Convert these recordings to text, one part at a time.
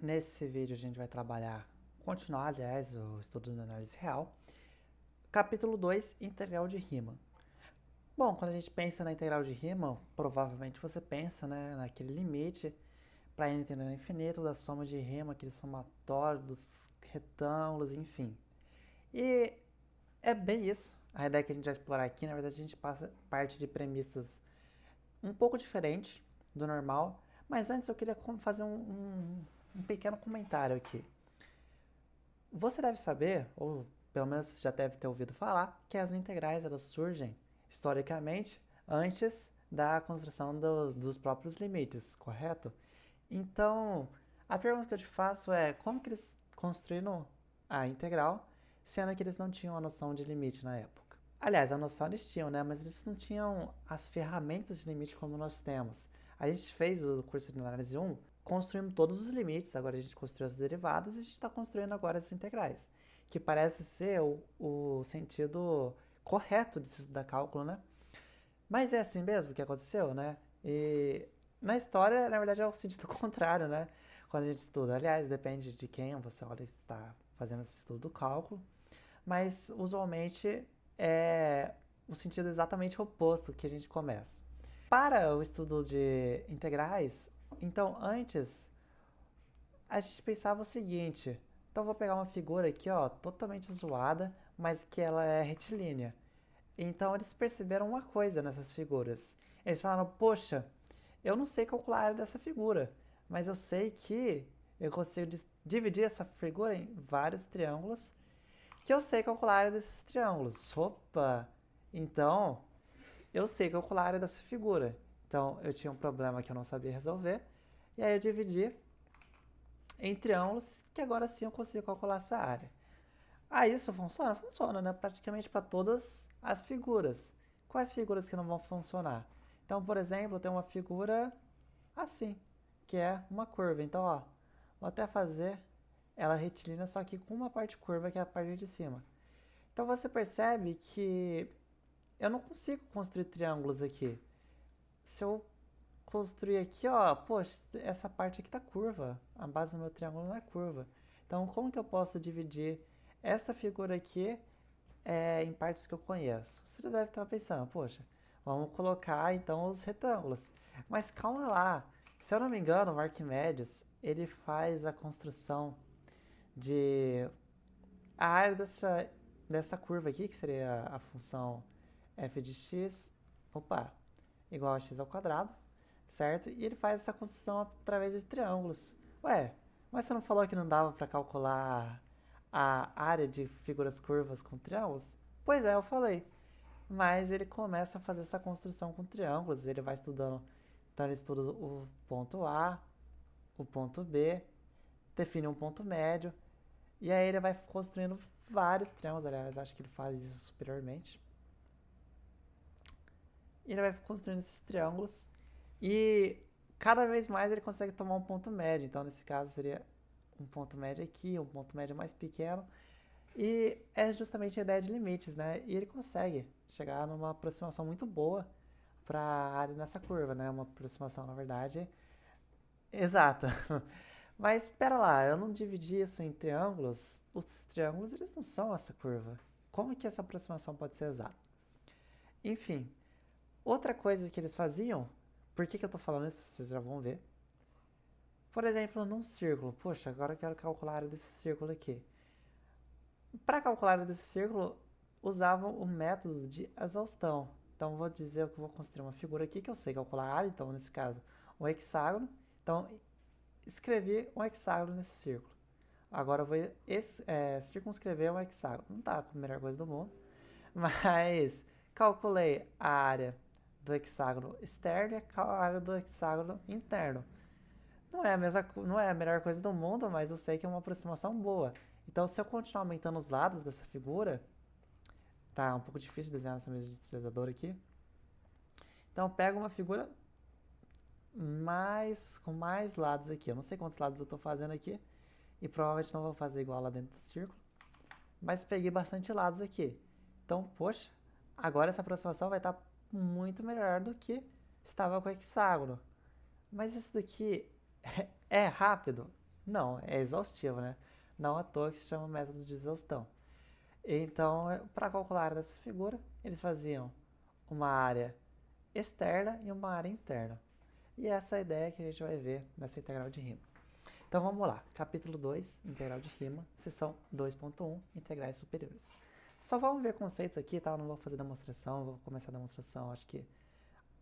Nesse vídeo a gente vai continuar, aliás, o estudo da análise real. Capítulo 2, integral de Riemann. Bom, quando a gente pensa na integral de Riemann, provavelmente você pensa, né, naquele limite para n tendendo ao infinito da soma de Riemann, aquele somatório dos retângulos, enfim. E é bem isso. A ideia que a gente vai explorar aqui, na verdade, a gente parte de premissas um pouco diferentes do normal, mas antes eu queria fazer um pequeno comentário aqui. Você deve saber, ou pelo menos já deve ter ouvido falar, que as integrais elas surgem historicamente antes da construção dos próprios limites, correto? Então, a pergunta que eu te faço é como que eles construíram a integral, sendo que eles não tinham a noção de limite na época? Aliás, a noção eles tinham, né? Mas eles não tinham as ferramentas de limite como nós temos. A gente fez o curso de análise 1 construímos todos os limites, agora a gente construiu as derivadas e a gente está construindo agora as integrais, que parece ser o sentido correto de se estudar cálculo, né? Mas é assim mesmo que aconteceu, né? E na história, na verdade, é o sentido contrário, né? Quando a gente estuda. Aliás, depende de quem você olha que está fazendo esse estudo do cálculo, mas usualmente é o sentido exatamente oposto que a gente começa. Para o estudo de integrais, então antes a gente pensava o seguinte: então vou pegar uma figura aqui, ó, totalmente zoada, mas que ela é retilínea. Então eles perceberam uma coisa nessas figuras. Eles falaram: poxa, eu não sei calcular a área dessa figura, mas eu sei que eu consigo dividir essa figura em vários triângulos, que eu sei calcular a área desses triângulos. Opa! Então eu sei calcular a área dessa figura. Então eu tinha um problema que eu não sabia resolver, e aí eu dividi em triângulos que agora sim eu consigo calcular essa área. Ah, isso funciona? Funciona, né? Praticamente para todas as figuras. Quais figuras que não vão funcionar? Então, por exemplo, tem uma figura assim, que é uma curva. Então, ó, vou até fazer ela retilínea, só que com uma parte curva, que é a parte de cima. Então, você percebe que eu não consigo construir triângulos aqui. Se eu construir aqui, ó, poxa, essa parte aqui tá curva. A base do meu triângulo não é curva. Então, como que eu posso dividir esta figura aqui em partes que eu conheço? Você deve estar pensando, poxa, vamos colocar então os retângulos. Mas calma lá. Se eu não me engano, o Arquimedes, ele faz a construção de a área dessa curva aqui, que seria a função f de x, opa, igual a x ao quadrado, certo? E ele faz essa construção através de triângulos. Ué, mas você não falou que não dava para calcular a área de figuras curvas com triângulos? Pois é, eu falei. Mas ele começa a fazer essa construção com triângulos, ele vai estudando. Então ele estuda o ponto A, o ponto B, define um ponto médio, e aí ele vai construindo vários triângulos, aliás, acho que ele faz isso superiormente. E ele vai construindo esses triângulos e cada vez mais ele consegue tomar um ponto médio. Então, nesse caso, seria um ponto médio aqui, um ponto médio mais pequeno. E é justamente a ideia de limites, né? E ele consegue chegar numa aproximação muito boa para a área nessa curva, né? Uma aproximação, na verdade, exata. Mas espera lá, eu não dividi isso em triângulos. Os triângulos, eles não são essa curva. Como que essa aproximação pode ser exata? Enfim, outra coisa que eles faziam, por que eu estou falando isso, vocês já vão ver. Por exemplo, num círculo. Poxa, agora eu quero calcular a área desse círculo aqui. Para calcular a área desse círculo, usavam o método de exaustão. Então, vou dizer que eu vou construir uma figura aqui que eu sei calcular a área. Então, nesse caso, um hexágono. Então, escrevi um hexágono nesse círculo. Agora, eu vou circunscrever um hexágono. Não tá a melhor coisa do mundo, mas calculei a área do hexágono externo e a área do hexágono interno. Não é a melhor coisa do mundo, mas eu sei que é uma aproximação boa. Então, se eu continuar aumentando os lados dessa figura, tá um pouco difícil desenhar essa mesa de utilizador aqui. Então, eu pego uma figura com mais lados aqui. Eu não sei quantos lados eu estou fazendo aqui, e provavelmente não vou fazer igual lá dentro do círculo, mas peguei bastante lados aqui. Então, poxa, agora essa aproximação vai estar muito melhor do que estava com o hexágono. Mas isso daqui é rápido? Não, é exaustivo, né? Não à toa que se chama método de exaustão. Então, para calcular a área dessa figura, eles faziam uma área externa e uma área interna. E essa é a ideia que a gente vai ver nessa integral de rima. Então vamos lá, capítulo 2, integral de rima, seção 2.1, integrais superiores. Só vamos ver conceitos aqui, tá? Eu não vou fazer demonstração, vou começar a demonstração, acho que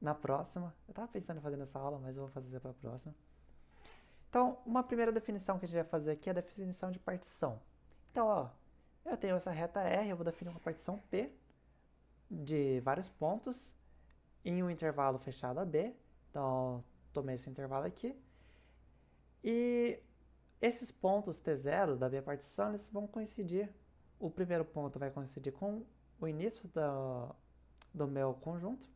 na próxima. Eu estava pensando em fazer nessa aula, mas eu vou fazer para a próxima. Então, uma primeira definição que a gente vai fazer aqui é a definição de partição. Então, ó, eu tenho essa reta R, eu vou definir uma partição P de vários pontos em um intervalo fechado AB. Então, tomei esse intervalo aqui. E esses pontos T0 da minha partição, eles vão coincidir. O primeiro ponto vai coincidir com o início do meu conjunto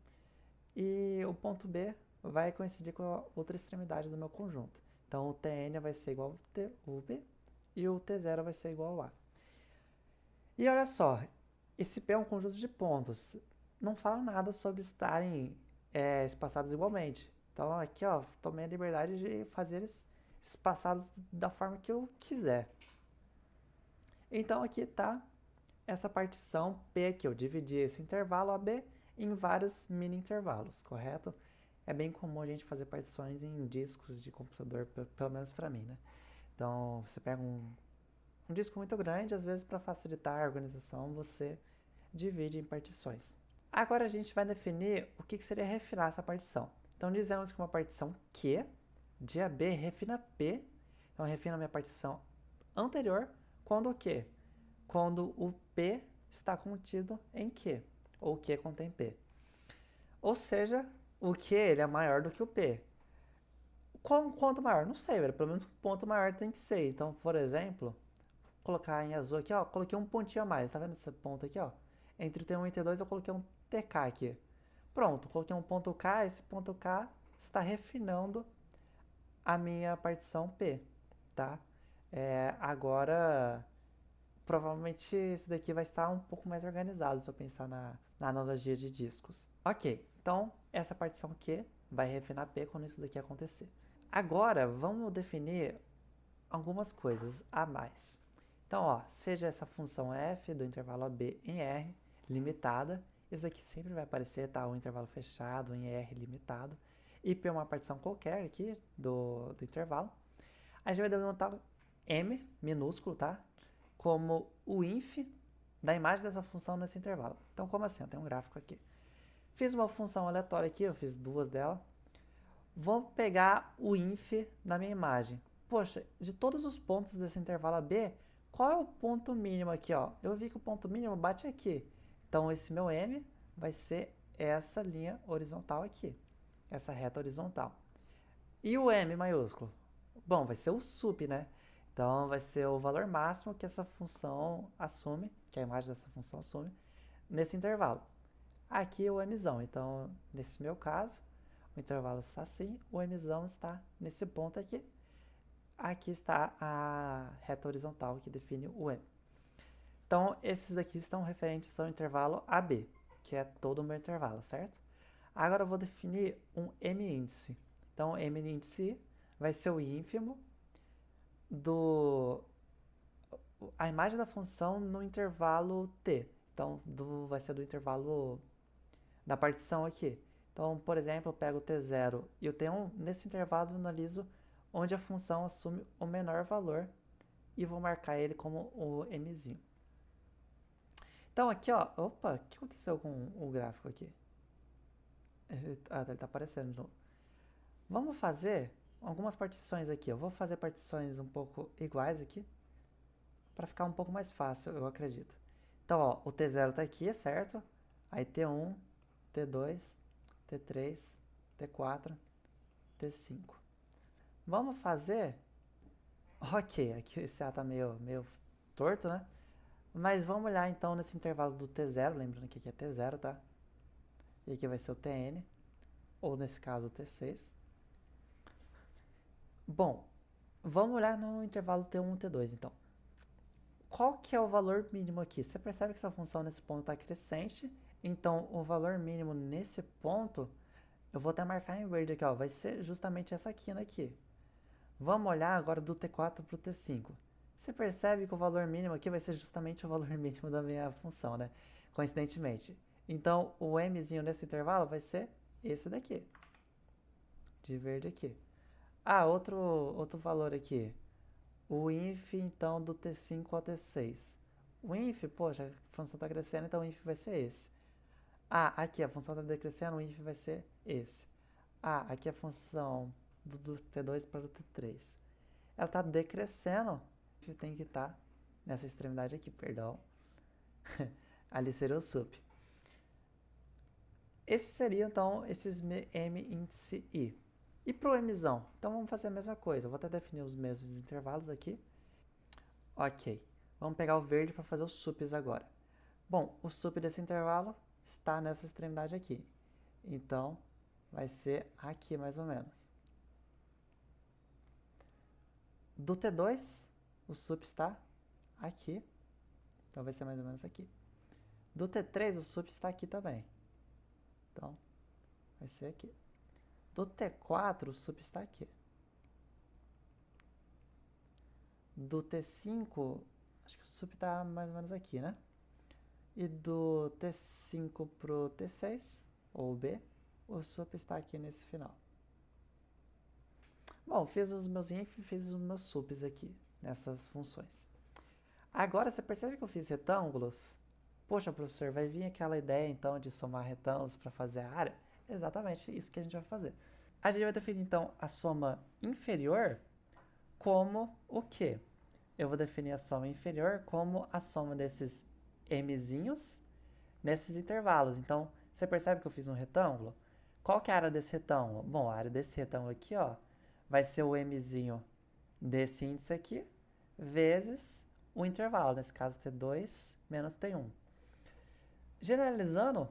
e o ponto B vai coincidir com a outra extremidade do meu conjunto. Então, o Tn vai ser igual ao B e o T0 vai ser igual ao A. E olha só, esse P é um conjunto de pontos. Não fala nada sobre estarem espaçados igualmente. Então, aqui, ó, tomei a liberdade de fazer eles espaçados da forma que eu quiser. Então, aqui está essa partição P que eu dividi esse intervalo AB em vários mini intervalos, correto? É bem comum a gente fazer partições em discos de computador, pelo menos para mim, né? Então, você pega um disco muito grande, às vezes para facilitar a organização, você divide em partições. Agora a gente vai definir o que seria refinar essa partição. Então, dizemos que uma partição Q de AB refina P, então refina a minha partição anterior, quando o quê? Quando o P está contido em Q, ou Q contém P. Ou seja, o Q ele é maior do que o P. Quanto maior? Não sei, velho. Pelo menos um ponto maior tem que ser. Então, por exemplo, vou colocar em azul aqui, ó. Coloquei um pontinho a mais. Tá vendo esse ponto aqui, ó? Entre o T1 e o T2 eu coloquei um TK aqui. Pronto, coloquei um ponto K. Esse ponto K está refinando a minha partição P, tá? Agora, provavelmente esse daqui vai estar um pouco mais organizado se eu pensar na analogia de discos. Ok, então essa partição Q vai refinar P quando isso daqui acontecer. Agora, vamos definir algumas coisas a mais. Então, ó, seja essa função f do intervalo AB em R limitada, isso daqui sempre vai aparecer, tá? O intervalo fechado em R limitado. E P é uma partição qualquer aqui do intervalo. A gente vai delimitar M, minúsculo, tá? Como o inf da imagem dessa função nesse intervalo. Então, como assim? Eu tenho um gráfico aqui. Fiz uma função aleatória aqui, eu fiz duas dela. Vou pegar o inf da minha imagem. Poxa, de todos os pontos desse intervalo AB, qual é o ponto mínimo aqui, ó? Eu vi que o ponto mínimo bate aqui. Então, esse meu M vai ser essa linha horizontal aqui. Essa reta horizontal. E o M maiúsculo? Bom, vai ser o sup, né? Então, vai ser o valor máximo que essa função assume, que a imagem dessa função assume, nesse intervalo. Aqui é o mzão. Então, nesse meu caso, o intervalo está assim, o mzão está nesse ponto aqui. Aqui está a reta horizontal que define o m. Então, esses daqui estão referentes ao intervalo AB, que é todo o meu intervalo, certo? Agora eu vou definir um m-índice. Então, m-índice vai ser o ínfimo a imagem da função no intervalo t. Então, vai ser do intervalo da partição aqui. Então, por exemplo, eu pego o t0 e o t1, nesse intervalo eu analiso onde a função assume o menor valor e vou marcar ele como o mzinho. Então, aqui, ó, opa, o que aconteceu com o gráfico aqui? Ele tá aparecendo de novo. Vamos fazer algumas partições aqui. Eu vou fazer partições um pouco iguais aqui, para ficar um pouco mais fácil, eu acredito. Então, ó, o T0 tá aqui, certo? Aí T1, T2, T3, T4, T5. Vamos fazer... Ok, aqui esse A tá meio torto, né? Mas vamos olhar então nesse intervalo do T0, lembrando que aqui é T0, tá? E aqui vai ser o Tn, ou nesse caso o T6. Bom, vamos olhar no intervalo T1 e T2, então. Qual que é o valor mínimo aqui? Você percebe que essa função nesse ponto está crescente, então o valor mínimo nesse ponto, eu vou até marcar em verde aqui, ó, vai ser justamente essa quina aqui. Vamos olhar agora do T4 para o T5. Você percebe que o valor mínimo aqui vai ser justamente o valor mínimo da minha função, né? Coincidentemente. Então, o mzinho nesse intervalo vai ser esse daqui, de verde aqui. Ah, outro valor aqui. O inf, então, do T5 ao T6. O inf, poxa, a função está crescendo, então o inf vai ser esse. Ah, aqui a função está decrescendo, o inf vai ser esse. Ah, aqui a função do T2 para o T3. Ela está decrescendo, tem que estar nessa extremidade aqui, perdão. Ali seria o sup. Esse seria, então, esses m índice i. E para o mzão? Então, vamos fazer a mesma coisa. Eu vou até definir os mesmos intervalos aqui. Ok. Vamos pegar o verde para fazer os sups agora. Bom, o sup desse intervalo está nessa extremidade aqui. Então, vai ser aqui mais ou menos. Do T2, o sup está aqui. Então, vai ser mais ou menos aqui. Do T3, o sup está aqui também. Então, vai ser aqui. Do T4, o sup está aqui. Do T5, acho que o sup está mais ou menos aqui, né? E do T5 pro T6, ou B, o sup está aqui nesse final. Bom, fiz os meus inf e fiz os meus sups aqui, nessas funções. Agora, você percebe que eu fiz retângulos? Poxa, professor, vai vir aquela ideia, então, de somar retângulos para fazer a área? Exatamente isso que a gente vai fazer. A gente vai definir, então, a soma inferior como o quê? Eu vou definir a soma inferior como a soma desses mzinhos nesses intervalos. Então, você percebe que eu fiz um retângulo? Qual que é a área desse retângulo? Bom, a área desse retângulo aqui, ó, vai ser o mzinho desse índice aqui, vezes o intervalo, nesse caso T2 menos T1. Generalizando,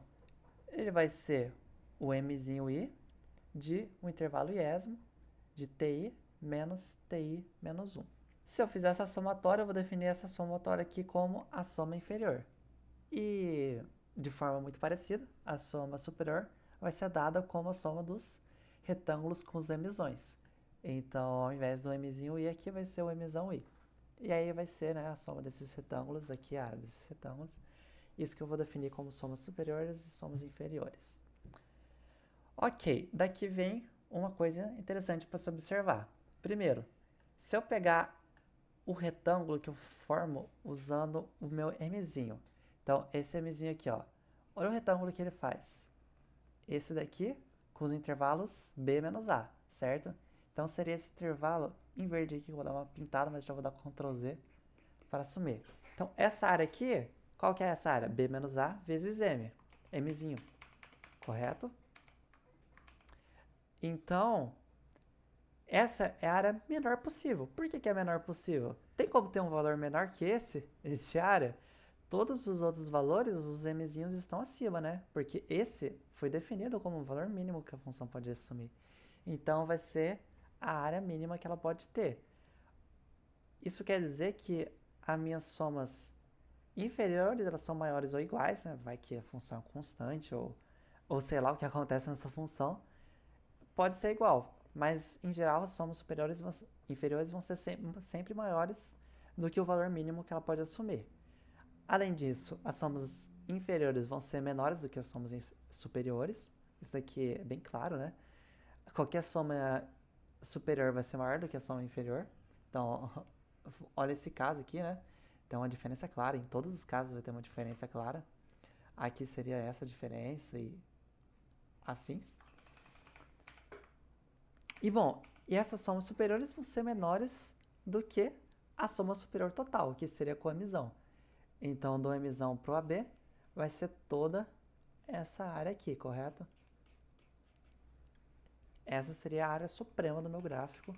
ele vai ser o mzinho i de um intervalo iésimo de ti menos ti menos 1. Se eu fizer essa somatória, eu vou definir essa somatória aqui como a soma inferior. E, de forma muito parecida, a soma superior vai ser dada como a soma dos retângulos com os mzões. Então, ao invés do mzinho i aqui, vai ser o mzão i. E aí vai ser, né, a soma desses retângulos aqui, a área desses retângulos. Isso que eu vou definir como somas superiores e somas inferiores. Ok, daqui vem uma coisa interessante para se observar. Primeiro, se eu pegar o retângulo que eu formo usando o meu mzinho. Então, esse mzinho aqui, ó. Olha o retângulo que ele faz. Esse daqui com os intervalos b menos a, certo? Então, seria esse intervalo em verde aqui, que eu vou dar uma pintada, mas já vou dar Ctrl Z para assumir. Então, essa área aqui, qual que é essa área? b menos a vezes m, mzinho, correto? Então, essa é a área menor possível. Por que é a menor possível? Tem como ter um valor menor que esse área? Todos os outros valores, os mzinhos estão acima, né? Porque esse foi definido como um valor mínimo que a função pode assumir. Então, vai ser a área mínima que ela pode ter. Isso quer dizer que as minhas somas inferiores, elas são maiores ou iguais, né? Vai que a função é constante ou sei lá o que acontece nessa função. Pode ser igual, mas em geral as somas inferiores vão ser sempre maiores do que o valor mínimo que ela pode assumir. Além disso, as somas inferiores vão ser menores do que as somas superiores. Isso daqui é bem claro, né? Qualquer soma superior vai ser maior do que a soma inferior. Então, olha esse caso aqui, né? Tem uma diferença clara. Em todos os casos vai ter uma diferença clara. Aqui seria essa diferença e afins. E bom, e essas somas superiores vão ser menores do que a soma superior total, que seria com a mzão. Então, do mzão para o AB vai ser toda essa área aqui, correto? Essa seria a área suprema do meu gráfico,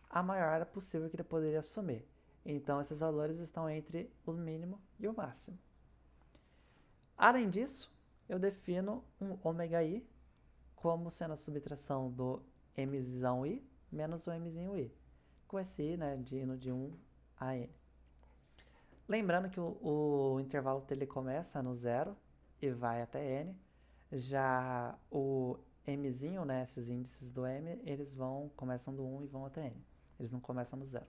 a maior área possível que ele poderia assumir. Então, esses valores estão entre o mínimo e o máximo. Além disso, eu defino um ômega-i como sendo a subtração do mzão i menos o mzinho i, com esse i, né, indo de 1 a n. Lembrando que o intervalo dele começa no 0 e vai até n, já o mzinho, né, esses índices do m, eles começam do 1 e vão até n. Eles não começam no 0.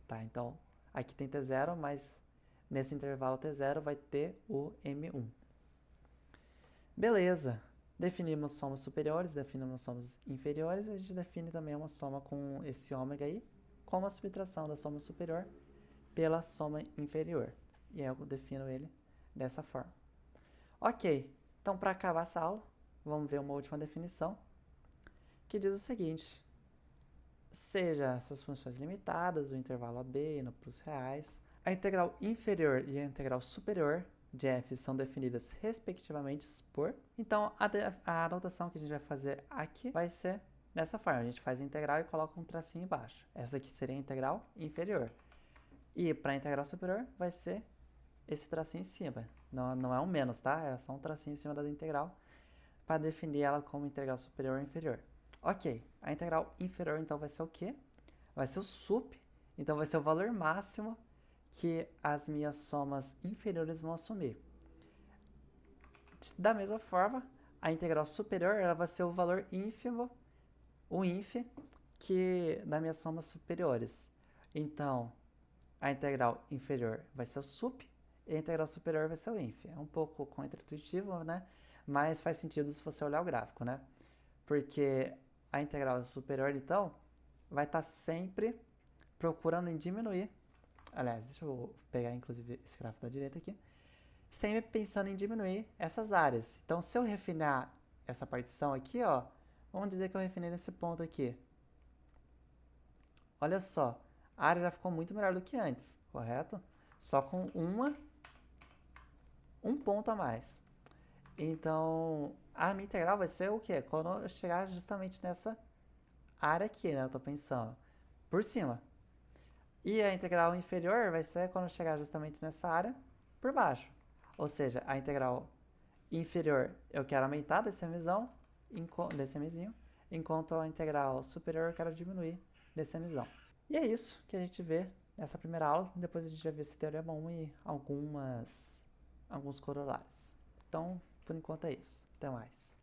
Tá, então, aqui tem t0, mas nesse intervalo t0 vai ter o m1. Beleza. Definimos somas superiores, definimos somas inferiores, e a gente define também uma soma com esse ômega aí, como a subtração da soma superior pela soma inferior. E aí eu defino ele dessa forma. Ok, então para acabar essa aula, vamos ver uma última definição, que diz o seguinte: seja essas funções limitadas, o intervalo AB indo para os reais, a integral inferior e a integral superior de f são definidas respectivamente por... Então, a anotação que a gente vai fazer aqui vai ser dessa forma. A gente faz a integral e coloca um tracinho embaixo. Essa daqui seria a integral inferior. E para a integral superior vai ser esse tracinho em cima. Não é um menos, tá? É só um tracinho em cima da integral para definir ela como integral superior ou inferior. Ok, a integral inferior então vai ser o quê? Vai ser o sup, então vai ser o valor máximo que as minhas somas inferiores vão assumir. Da mesma forma, a integral superior ela vai ser o valor ínfimo, o inf, que das minhas somas superiores. Então, a integral inferior vai ser o sup e a integral superior vai ser o inf. É um pouco contra-intuitivo, né? Mas faz sentido se você olhar o gráfico, né? Porque a integral superior, então, vai estar sempre procurando em diminuir. Aliás, deixa eu pegar, inclusive, esse gráfico da direita aqui. Sempre pensando em diminuir essas áreas. Então, se eu refinar essa partição aqui, ó, vamos dizer que eu refinei nesse ponto aqui. Olha só, a área já ficou muito melhor do que antes, correto? Só com um ponto a mais. Então, a minha integral vai ser o quê? Quando eu chegar justamente nessa área aqui, né? Eu tô pensando por cima. E a integral inferior vai ser quando eu chegar justamente nessa área por baixo. Ou seja, a integral inferior eu quero aumentar desse mzinho, enquanto a integral superior eu quero diminuir desse mzão. E é isso que a gente vê nessa primeira aula. Depois a gente vai ver esse teorema 1 e alguns corolários. Então, por enquanto é isso. Até mais.